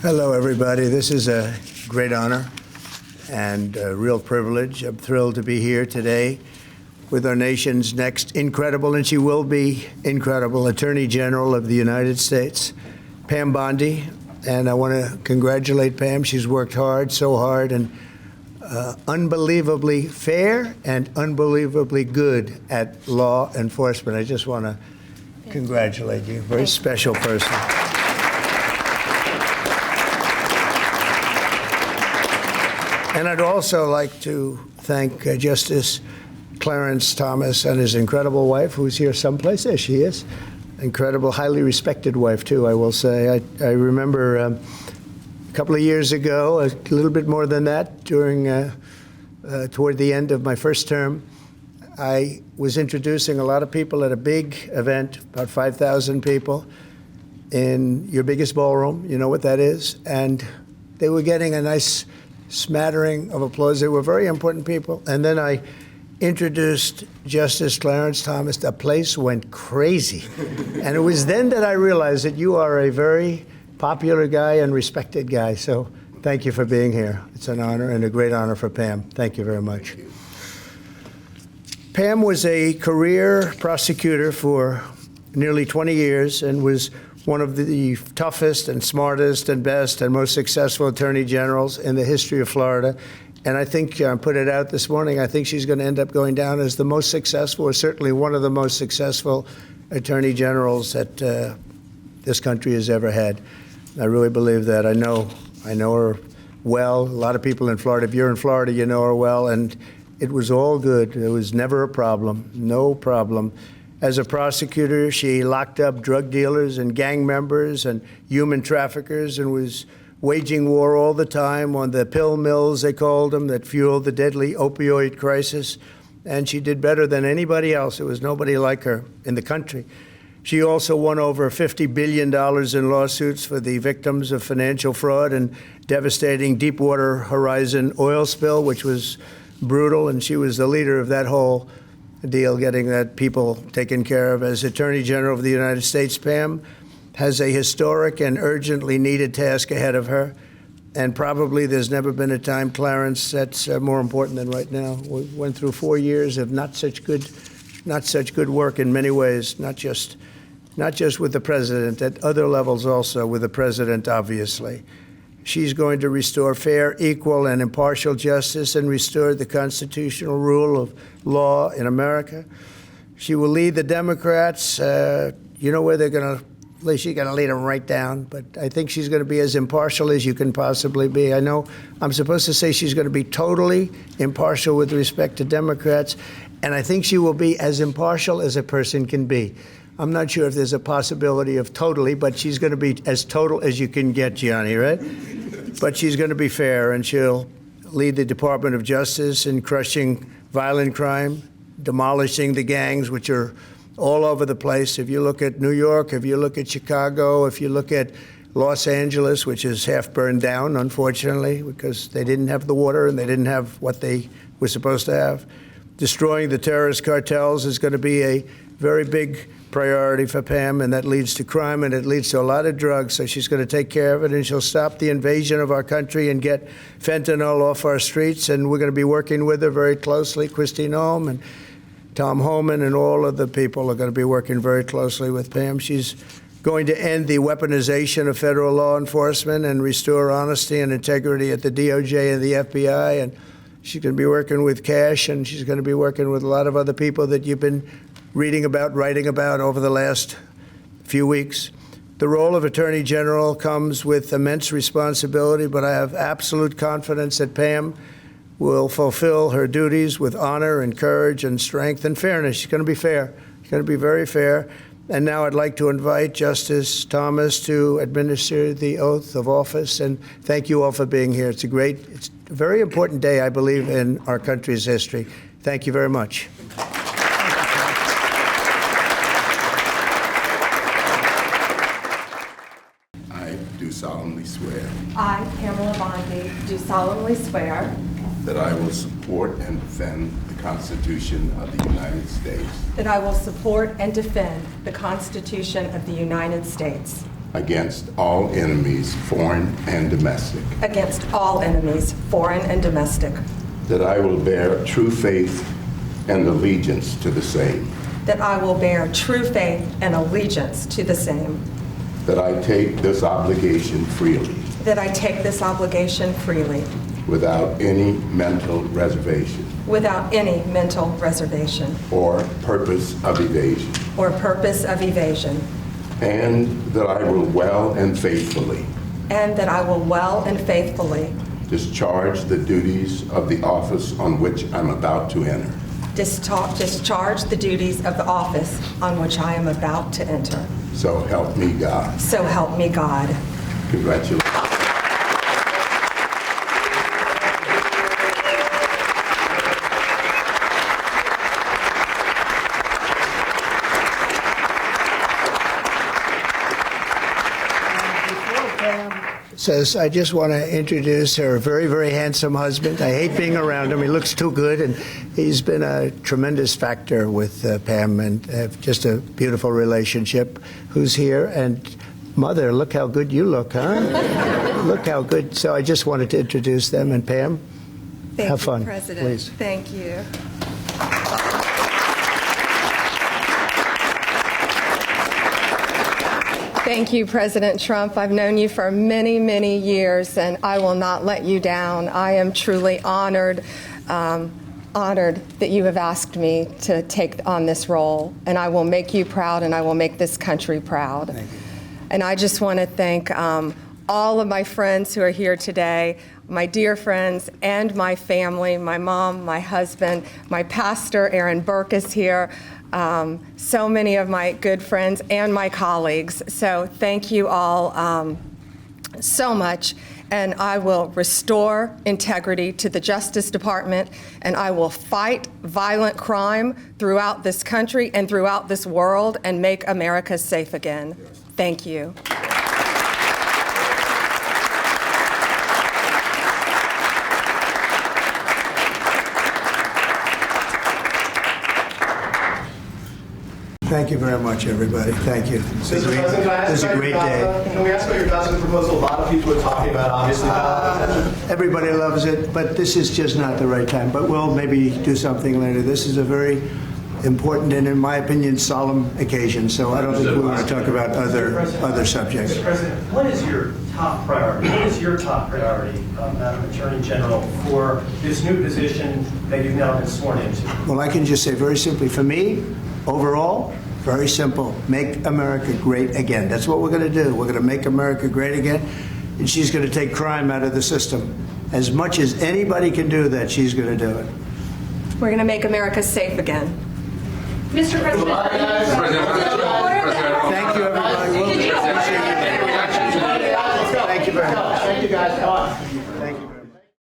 Hello, everybody. This is a great honor and a real privilege. I'm thrilled to be here today with our nation's next incredible, and she will be incredible, Attorney General of the United States, Pam Bondi. And I want to congratulate Pam. She's worked hard, so hard, and unbelievably fair and unbelievably good at law enforcement. I just want to congratulate you. Very special person. And I'd also like to thank Justice Clarence Thomas and his incredible wife, who's here someplace. There she is. Incredible, highly respected wife, too, I will say. I remember a couple of years ago, a little bit more than that, toward the end of my first term, I was introducing a lot of people at a big event, about 5,000 people, in your biggest ballroom. You know what that is? And they were getting a nice smattering of applause. They were very important people. And then I introduced Justice Clarence Thomas. The place went crazy. And it was then that I realized that you are a very popular guy and respected guy. So thank you for being here. It's an honor and a great honor for Pam. Thank you very much. Pam was a career prosecutor for nearly 20 years and was one of the toughest and smartest and best and most successful attorney generals in the history of Florida. And I think, I put it out this morning, I think she's going to end up going down as the most successful, or certainly one of the most successful attorney generals that this country has ever had. I really believe that. I know her well. A lot of people in Florida, if you're in Florida, you know her well. And it was all good. There was never a problem, no problem. As a prosecutor, she locked up drug dealers and gang members and human traffickers and was waging war all the time on the pill mills, they called them, that fueled the deadly opioid crisis. And she did better than anybody else. There was nobody like her in the country. She also won over $50 billion in lawsuits for the victims of financial fraud and devastating Deepwater Horizon oil spill, which was brutal. And she was the leader of that whole deal, getting that people taken care of. As Attorney General of the United States, Pam has a historic and urgently needed task ahead of her. And probably there's never been a time, Clarence, that's more important than right now. We went through 4 years of not such good work in many ways, not just with the president, at other levels also with the president, obviously. She's going to restore fair, equal, and impartial justice and restore the constitutional rule of law in America. She will lead the Democrats. You know where they're going to, at least she's going to lead them right down. But I think she's going to be as impartial as you can possibly be. I know I'm supposed to say she's going to be totally impartial with respect to Democrats. And I think she will be as impartial as a person can be. I'm not sure if there's a possibility of totally, but she's going to be as total as you can get, Gianni, right? But she's going to be fair, and she'll lead the Department of Justice in crushing violent crime, demolishing the gangs, which are all over the place. If you look at New York, if you look at Chicago, if you look at Los Angeles, which is half burned down, unfortunately, because they didn't have the water and they didn't have what they were supposed to have. Destroying the terrorist cartels is going to be a very big priority for Pam, and that leads to crime and it leads to a lot of drugs. So she's going to take care of it, and she'll stop the invasion of our country and get fentanyl off our streets. And we're going to be working with her very closely. Kristi Noem and Tom Homan and all of the people are going to be working very closely with Pam. She's going to end the weaponization of federal law enforcement and restore honesty and integrity at the DOJ and the FBI. And she's going to be working with Cash, and she's going to be working with a lot of other people that you've been reading about, writing about over the last few weeks. The role of Attorney General comes with immense responsibility, but I have absolute confidence that Pam will fulfill her duties with honor and courage and strength and fairness. She's going to be fair. She's going to be very fair. And now I'd like to invite Justice Thomas to administer the oath of office. And thank you all for being here. It's a very important day, I believe, in our country's history. Thank you very much. I do solemnly swear I, Pamela Bondi, do solemnly swear that I will support and defend the Constitution of the United States that I will support and defend the Constitution of the United States against all enemies, foreign and domestic, against all enemies, foreign and domestic, that I will bear true faith and allegiance to the same, that I will bear true faith and allegiance to the same, that I take this obligation freely, that I take this obligation freely, without any mental reservation without any mental reservation or purpose of evasion, or purpose of evasion, and that I will well and faithfully and that I will well and faithfully discharge the duties of the office on which I'm about to enter. discharge the duties of the office on which I am about to enter. So help me God. So help me God. Congratulations. Says, I just want to introduce her very, very handsome husband. I hate being around him. He looks too good, and he's been a tremendous factor with Pam, and just a beautiful relationship. Who's here? And Mother, look how good you look, huh? Look how good. So I just wanted to introduce them. And Pam, have fun, President. please. Thank you. Thank you, President Trump. I've known you for many, many years, and I will not let you down. I am truly honored that you have asked me to take on this role, and I will make you proud, and I will make this country proud. Thank you. And I just want to thank all of my friends who are here today, my dear friends and my family, my mom, my husband, my pastor, Aaron Burke is here, so many of my good friends and my colleagues. So thank you all so much. And I will restore integrity to the Justice Department, and I will fight violent crime throughout this country and throughout this world and make America safe again. Thank you. Thank you very much, everybody. Thank you. This is a great day. Can we ask about your dozen proposal? A lot of people are talking about, obviously. Everybody loves it, but this is just not the right time. But we'll maybe do something later. This is a very important and, in my opinion, solemn occasion. So I don't think we want to talk about other subjects. Mr. President, what is your top priority? What is your top priority, Madam Attorney General, for this new position that you've now been sworn into? Well, I can just say very simply, for me, overall, very simple. Make America great again. That's what we're going to do. We're going to make America great again, and she's going to take crime out of the system. As much as anybody can do that, she's going to do it. We're going to make America safe again. Mr. President. Thank you, everybody. We'll appreciate you. Thank you very much. Thank you, guys. Come on.